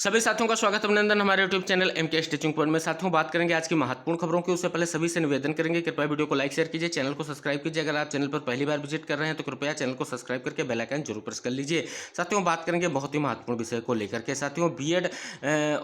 सभी साथियों का स्वागत अभिनंदन हमारे YouTube channel MK stitching point में। साथियों बात करेंगे आज की महत्वपूर्ण खबरों की। उससे पहले सभी से निवेदन करेंगे कृपया वीडियो को लाइक शेयर कीजिए, चैनल को सब्सक्राइब कीजिए। अगर आप चैनल पर पहली बार विजिट कर रहे हैं तो कृपया चैनल को सब्सक्राइब करके बेल आइकन जरूर प्रेस कर लीजिए। साथियों बात करेंगे बहुत ही महत्वपूर्ण विषय को लेकर के। साथियों बीएड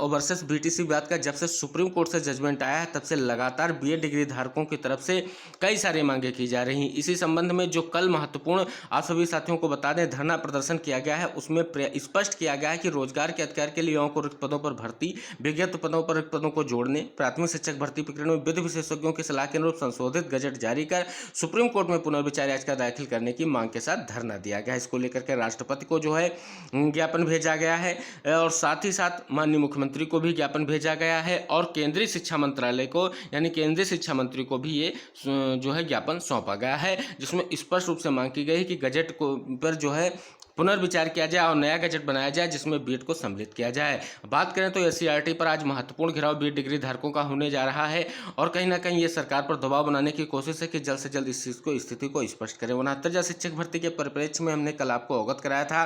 वर्सेस बीटीसी बात का जब से सुप्रीम कोर्ट से जजमेंट आया है तब से लगातार बीएड डिग्री धारकों की तरफ से कई सारी मांगे की जा रही। इसी संबंध में जो कल महत्वपूर्ण आप सभी साथियों को बता दें धरना प्रदर्शन किया गया है, उसमें स्पष्ट किया गया है कि रोजगार के अधिकार के लिए युवाओं को रिक्त पदों पर भर्ती, विज्ञप्त पदों पर रिक्त पदों को जोड़ने, प्राथमिक शिक्षक भर्ती प्रक्रिया में विधि विशेषज्ञों की सलाह के अनुरूप संशोधित गजट जारी कर सुप्रीम कोर्ट में पुनर्विचार याचिका दाखिल करने की मांग के साथ धरना दिया गया। इसको लेकर के राष्ट्रपति को जो है ज्ञापन भेजा गया है और साथ ही साथ माननीय मुख्यमंत्री को भी ज्ञापन भेजा गया है और केंद्रीय शिक्षा मंत्रालय को यानी केंद्रीय शिक्षा मंत्री को भी ये जो है ज्ञापन सौंपा गया है, जिसमें स्पष्ट रूप से मांग की गई है कि गजट को पर जो है पुनर्विचार किया जाए और नया गजट बनाया जाए जिसमें बीएड को सम्मिलित किया जाए। बात करें तो एससीईआरटी पर आज महत्वपूर्ण घेराव बीएड डिग्री धारकों का होने जा रहा है और कहीं ना कहीं ये सरकार पर दबाव बनाने की कोशिश है कि जल्द से जल्द इस चीज़ को स्थिति को स्पष्ट करें। 69 शिक्षक भर्ती के परिप्रेक्ष्य में हमने कल आपको अवगत कराया था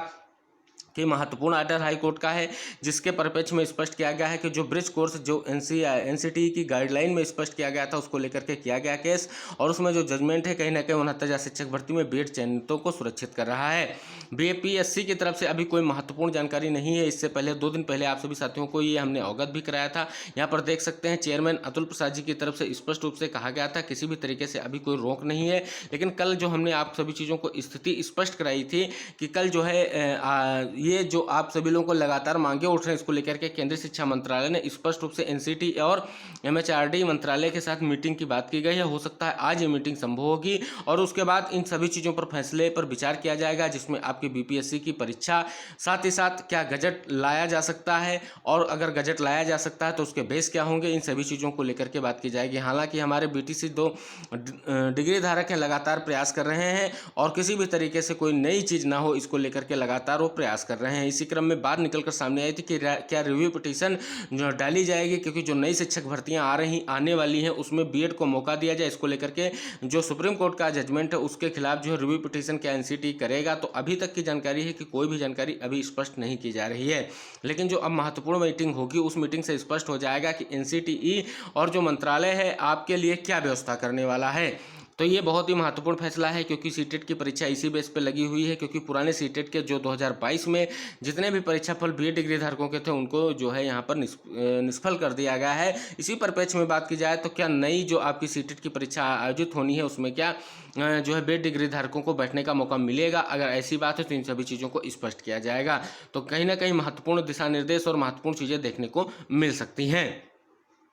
कि महत्वपूर्ण आर्डर हाईकोर्ट का है, जिसके परिप्रेक्ष्य में स्पष्ट किया गया है कि जो ब्रिज कोर्स जो एनसीटी की गाइडलाइन में स्पष्ट किया गया था उसको लेकर के किया गया केस और उसमें जो जजमेंट है कहीं ना कहीं 69 शिक्षक भर्ती में बीएड चयनितों को सुरक्षित कर रहा है। बीपीएससी की तरफ से अभी कोई महत्वपूर्ण जानकारी नहीं है। इससे पहले 2 दिन पहले आप सभी साथियों को ये हमने अवगत भी कराया था। यहाँ पर देख सकते हैं चेयरमैन अतुल प्रसाद जी की तरफ से स्पष्ट रूप से कहा गया था किसी भी तरीके से अभी कोई रोक नहीं है। लेकिन कल जो हमने आप सभी चीज़ों को स्थिति स्पष्ट कराई थी कि कल जो है ये जो आप सभी लोगों को लगातार मांगे उठ रहे हैं इसको लेकर के केंद्रीय शिक्षा मंत्रालय ने स्पष्ट रूप से एनसीटी और एमएचआरडी मंत्रालय के साथ मीटिंग की बात की गई है। हो सकता है आज ये मीटिंग संभव होगी और उसके बाद इन सभी चीज़ों पर फैसले पर विचार किया जाएगा, जिसमें आपकी बीपीएससी की परीक्षा साथ ही साथ क्या गजट लाया जा सकता है और अगर गजट लाया जा सकता है तो उसके बेस क्या होंगे, इन सभी चीज़ों को लेकर के बात की जाएगी। हालांकि हमारे बीटीसी 2 डिग्री धारक हैं, लगातार प्रयास कर रहे हैं और किसी भी तरीके से कोई नई चीज़ ना हो इसको लेकर के लगातार वो प्रयास कर रहे हैं। इसी क्रम में बात निकलकर सामने आई थी कि क्या रिव्यू पिटीशन जो डाली जाएगी, क्योंकि जो नई शिक्षक भर्तियां आने वाली हैं उसमें बीएड को मौका दिया जाए। इसको लेकर के जो सुप्रीम कोर्ट का जजमेंट है उसके खिलाफ जो है रिव्यू पिटीशन क्या एनसीटी करेगा, तो अभी तक की जानकारी है कि कोई भी जानकारी अभी स्पष्ट नहीं की जा रही है। लेकिन जो अब महत्वपूर्ण मीटिंग होगी उस मीटिंग से स्पष्ट हो जाएगा कि एनसीटीई और जो मंत्रालय है आपके लिए क्या व्यवस्था करने वाला है। तो ये बहुत ही महत्वपूर्ण फैसला है क्योंकि सीटेट की परीक्षा इसी बेस पे लगी हुई है, क्योंकि पुराने सीटेट के जो 2022 में जितने भी परीक्षाफल बीएड डिग्री धारकों के थे उनको जो है यहाँ पर निष्फल कर दिया गया है। इसी परिप्रेक्ष्य में बात की जाए तो क्या नई जो आपकी सीटेट की परीक्षा आयोजित होनी है उसमें क्या जो है बीएड डिग्री धारकों को बैठने का मौका मिलेगा। अगर ऐसी बात है तो इन सभी चीज़ों को स्पष्ट किया जाएगा, तो कहीं ना कहीं महत्वपूर्ण दिशा निर्देश और महत्वपूर्ण चीज़ें देखने को मिल सकती हैं।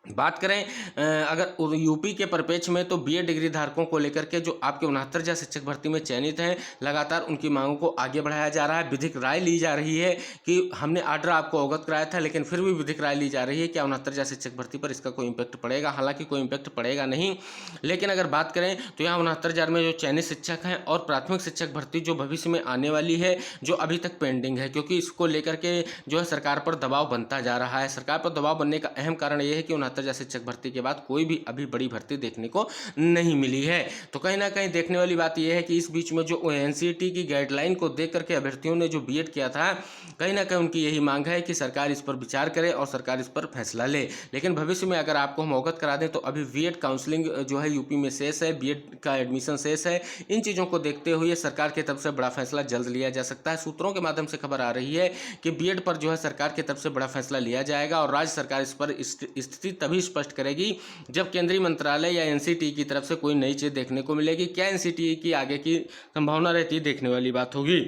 बात करें अगर यूपी के परिप्रेक्ष्य में तो बीएड डिग्री धारकों को लेकर के जो आपके 69 शिक्षक भर्ती में चयनित हैं लगातार उनकी मांगों को आगे बढ़ाया जा रहा है। विधिक राय ली जा रही है कि हमने आर्डर आपको अवगत कराया था लेकिन फिर भी विधिक राय ली जा रही है कि 69 शिक्षक भर्ती पर इसका कोई इम्पैक्ट पड़ेगा। हालांकि कोई इम्पैक्ट पड़ेगा नहीं, लेकिन अगर बात करें तो यहाँ 69,000 में जो चयनित शिक्षक हैं और प्राथमिक शिक्षक भर्ती जो भविष्य में आने वाली है जो अभी तक पेंडिंग है, क्योंकि इसको लेकर के जो है सरकार पर दबाव बनता जा रहा है। सरकार पर दबाव बनने का अहम कारण यह है कि 69 शिक्षक भर्ती के बाद कोई भी अभी बड़ी भर्ती देखने को नहीं मिली है। तो कहीं ना कहीं देखने वाली बात यह है कि इस बीच में जो एनसीटी की गाइडलाइन को देख करके अभ्यर्थियों ने जो बीएड किया था कहीं ना कहीं उनकी यही मांग है कि सरकार इस पर विचार करे और सरकार इस पर फैसला ले। लेकिन भविष्य में अगर आपको हम अवगत करा दें तो अभी बीएड काउंसलिंग जो है यूपी में शेष है, बीएड का एडमिशन शेष है। इन चीज़ों को देखते हुए सरकार की तरफ से बड़ा फैसला जल्द लिया जा सकता है। सूत्रों के माध्यम से खबर आ रही है कि बीएड पर जो है सरकार की तरफ से बड़ा फैसला लिया जाएगा और राज्य सरकार इस पर स्थिति तभी स्पष्ट करेगी जब केंद्रीय मंत्रालय या एनसीटी की तरफ से कोई नई चीज देखने को मिलेगी। क्या एनसीटी की आगे की संभावना रहती है, देखने वाली बात होगी।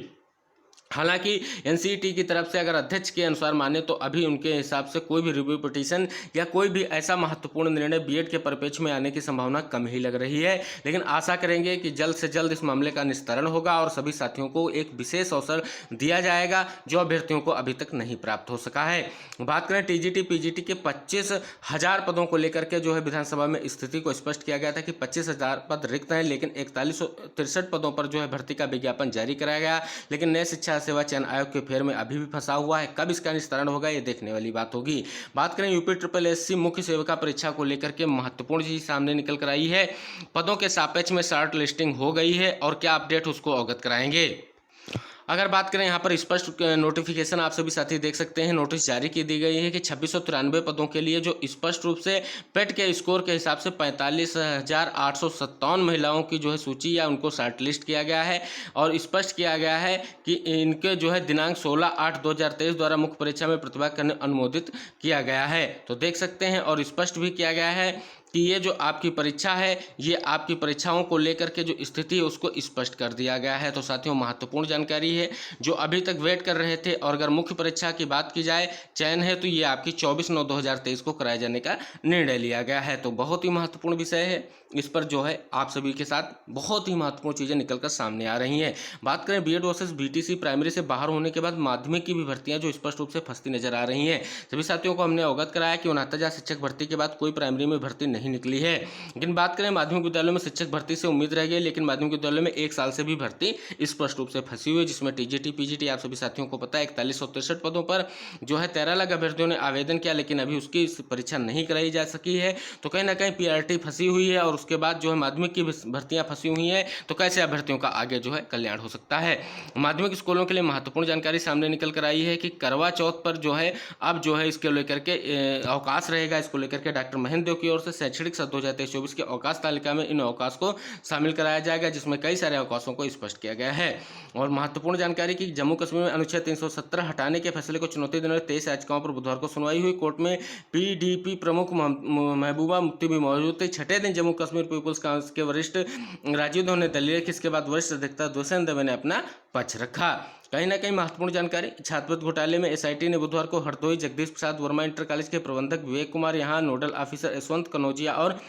हालांकि एनसीटी की तरफ से अगर अध्यक्ष के अनुसार माने तो अभी उनके हिसाब से कोई भी रिव्यू पिटीशन या कोई भी ऐसा महत्वपूर्ण निर्णय बीएड के परिप्रेक्ष्य में आने की संभावना कम ही लग रही है। लेकिन आशा करेंगे कि जल्द से जल्द इस मामले का निस्तारण होगा और सभी साथियों को एक विशेष अवसर दिया जाएगा जो अभ्यर्थियों को अभी तक नहीं प्राप्त हो सका है। बात करें टीजीटी पीजीटी के 25,000 पदों को लेकर के जो है विधानसभा में स्थिति को स्पष्ट किया गया था कि 25,000 पद रिक्त हैं, लेकिन 4163 पदों पर जो है भर्ती का विज्ञापन जारी कराया गया। लेकिन नए शिक्षा सेवा चयन आयोग के फेर में अभी भी फंसा हुआ है। कब इसका निस्तारण होगा ये देखने वाली बात होगी। बात करें यूपी SSSC मुख्य सेविका परीक्षा को लेकर के महत्वपूर्ण चीज सामने निकल कर आई है। पदों के सापेक्ष में शॉर्ट लिस्टिंग हो गई है और क्या अपडेट उसको अवगत कराएंगे। अगर बात करें यहाँ पर स्पष्ट नोटिफिकेशन आप सभी साथी देख सकते हैं, नोटिस जारी की दी गई है कि 2693 पदों के लिए जो स्पष्ट रूप से पेट के स्कोर के हिसाब से 45,857 महिलाओं की जो है सूची या उनको शॉर्टलिस्ट किया गया है और स्पष्ट किया गया है कि इनके जो है दिनांक 16/8/2023 द्वारा मुख्य परीक्षा में प्रतिभा करने अनुमोदित किया गया है। तो देख सकते हैं और स्पष्ट भी किया गया है कि ये जो आपकी परीक्षा है ये आपकी परीक्षाओं को लेकर के जो स्थिति है उसको स्पष्ट कर दिया गया है। तो साथियों महत्वपूर्ण जानकारी है, जो अभी तक वेट कर रहे थे और अगर मुख्य परीक्षा की बात की जाए चयन है तो ये आपकी 24/9/2023 को कराए जाने का निर्णय लिया गया है। तो बहुत ही महत्वपूर्ण विषय है, इस पर जो है आप सभी के साथ बहुत ही महत्वपूर्ण चीज़ें निकलकर सामने आ रही हैं। बात करें बीएड वर्सेस बीटीसी प्राइमरी से बाहर होने के बाद माध्यमिक की भी भर्तियां जो स्पष्ट रूप से फंसती नजर आ रही हैं। सभी साथियों को हमने अवगत कराया कि 69,000 शिक्षक भर्ती के बाद कोई प्राइमरी में भर्ती नहीं निकली है। लेकिन बात करें माध्यमिक विद्यालयों में शिक्षक भर्ती से उम्मीद रह गई, लेकिन माध्यमिक विद्यालयों में 1 साल से भी भर्ती स्पष्ट रूप से फंसी हुई है, जिसमें टीजीटी पीजीटी आप सभी साथियों को पता है 4163 पदों पर जो है 13 लाख अभ्यर्थियों ने आवेदन किया, लेकिन अभी उसकी परीक्षा नहीं कराई जा सकी है। तो कहीं ना कहीं पीआरटी फंसी हुई है और उसके बाद जो है माध्यमिक की भर्तियां फंसी हुई हैं। तो कैसे अभ्यर्थियों का आगे जो है कल्याण हो सकता है। माध्यमिक स्कूलों के लिए महत्वपूर्ण जानकारी सामने निकल कर आई है कि करवा चौथ पर जो है अब जो है इसके लेकर के अवकाश रहेगा। इसको लेकर के डॉक्टर महेंद्र देव की ओर से शैक्षणिक सत्र 2023-24 के अवकाश तालिका में इन अवकाश को शामिल कराया जाएगा, जिसमें कई सारे अवकाशों को स्पष्ट किया गया है। और महत्वपूर्ण जानकारी कि जम्मू कश्मीर में अनुच्छेद 370 हटाने के फैसले को चुनौती देने वाली 23 याचिकाओं पर बुधवार को सुनवाई हुई। कोर्ट में पीडीपी प्रमुख महबूबा मुफ्ती भी मौजूद थे। छठे दिन जम्मू कश्मीर पीपुल्स कांग्रेस के वरिष्ठ राजीव धवन ने दलील रखी, इसके बाद वरिष्ठ अधिवक्ता दुष्यंत दवे ने अपना पक्ष रखा। कहीं ना कहीं महत्वपूर्ण जानकारी, छात्रवृत्ति घोटाले में एसआईटी ने बुधवार को हरदोई जगदीश प्रसाद वर्मा इंटर कॉलेज के प्रबंधक विवेक कुमार, यहाँ नोडल ऑफिसर यशवंत कनौजिया और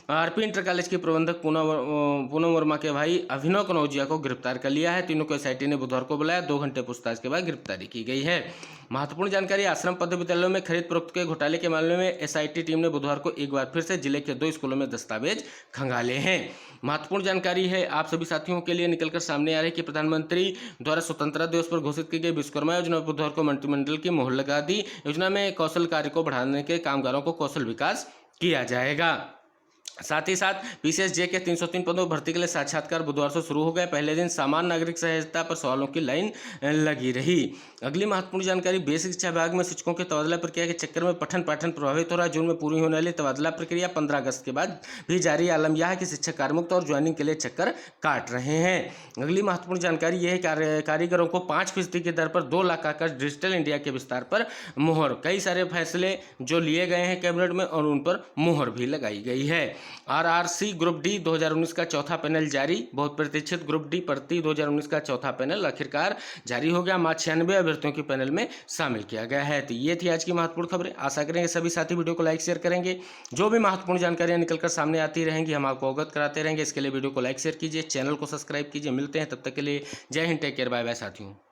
आरपी इंटर कॉलेज के प्रबंधक पूनम वर्मा के भाई अभिनव कनौजिया को गिरफ्तार कर लिया है। तीनों को एसआईटी ने बुधवार को बुलाया, 2 घंटे पूछताछ के बाद गिरफ्तारी की गई है। महत्वपूर्ण जानकारी, आश्रम पद विद्यालयों में खरीद फरोख्त के घोटाले के मामले में एसआईटी टीम ने बुधवार को एक बार फिर से जिले के 2 स्कूलों में दस्तावेज खंगाले हैं। महत्वपूर्ण जानकारी है आप सभी साथियों के लिए निकलकर सामने आ रही है कि प्रधानमंत्री द्वारा स्वतंत्रता दिवस पर घोषित की गई विश्वकर्मा योजना बुधवार को मंत्रिमंडल की मोहर लगा दी। योजना में कौशल कार्य को बढ़ाने के कामगारों को कौशल विकास किया जाएगा। साथ ही साथ पीसीएसजे के 303 पदों पर भर्ती के लिए साक्षात्कार बुधवार से शुरू हो गए। पहले दिन सामान्य नागरिक सहायता पर सवालों की लाइन लगी रही। अगली महत्वपूर्ण जानकारी, बेसिक शिक्षा विभाग में शिक्षकों के तबादला प्रक्रिया के चक्कर में पठन पाठन प्रभावित हो रहा है। जून में पूरी होने वाली तबादला प्रक्रिया 15 अगस्त के बाद भी जारी। आलम यह है कि शिक्षक कार्यमुक्त और ज्वाइनिंग के लिए चक्कर काट रहे हैं। अगली महत्वपूर्ण जानकारी यह है कि कारीगरों को 5% की दर पर 2 लाख का डिजिटल इंडिया के विस्तार पर मोहर। कई सारे फैसले जो लिए गए हैं कैबिनेट में और उन पर मोहर भी लगाई गई है। आरआरसी ग्रुप डी 2019 का चौथा पैनल जारी। बहुत प्रतीक्षित ग्रुप डी भर्ती 2019 का चौथा पैनल आखिरकार जारी हो गया। मात्र 96 अभ्यर्थियों के पैनल में शामिल किया गया है। तो ये थी आज की महत्वपूर्ण खबरें। आशा करेंगे सभी साथी वीडियो को लाइक शेयर करेंगे। जो भी महत्वपूर्ण जानकारियां निकलकर सामने आती रहेंगी हम आपको अवगत कराते रहेंगे। इसके लिए वीडियो को लाइक शेयर कीजिए, चैनल को सब्सक्राइब कीजिए। मिलते हैं तब तक के लिए जय हिंद, टेक केयर, बाय बाय साथियों।